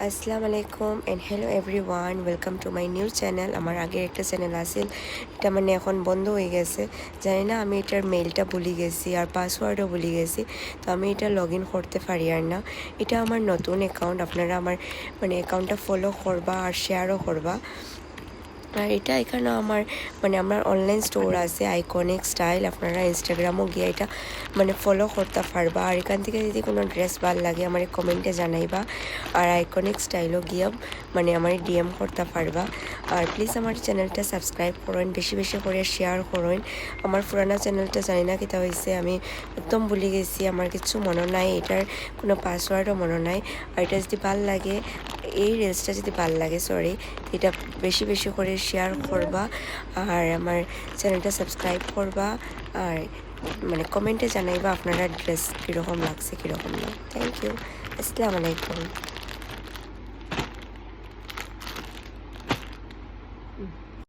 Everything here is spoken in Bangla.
আসসালামু আলাইকুম and hello everyone, welcome to my new channel. আমার আগের একটা চ্যানেল আছিল, এটা মানে এখন বন্ধ হয়ে গেছে। জানি না, আমি এটার মেইলটা ভুলে গেছি আর পাসওয়ার্ডও ভুলে গেছি, তো আমি এটা লগ ইন করতে পারি আর না। এটা আমার নতুন অ্যাকাউন্ট, আপনারা আমার মানে অ্যাকাউন্টটা ফলো করবা আর শেয়ারও করবা। আর এটা এখানে আমার অনলাইন স্টোর আছে আইকনিক স্টাইল, আপনারা ইনস্টাগ্রামও গিয়ে এটা মানে ফলো করতে পারবা। আর এখান থেকে যদি কোনো ড্রেস ভাল লাগে আমার কমেন্টে জানাইবা। আর আইকনিক স্টাইলও গিয়ে মানে আমার ডিএম করতে পারবা। আর প্লিজ আমার চ্যানেলটা সাবস্ক্রাইব করেন, বেশি বেশি করে শেয়ার করেন। আমার পুরানা চ্যানেলটা জানি না কিতা হয়েছে, আমি একদম ভুলে গেছি, আমার কিছু মনে নাই, এটার কোনো পাসওয়ার্ডও মনে নাই। আর এটা যদি ভাল লাগে, এই রিলসটা যদি ভাল লাগে এটা বেশি বেশি করে শেয়ার করবা আর আমার চ্যানেলটা সাবস্ক্রাইব করবা। আর মানে কমেন্টে জানাইবা আপনারা ড্রেস কীরকম লাগছে কীরকম না। Thank you. আসসালামু আলাইকুম।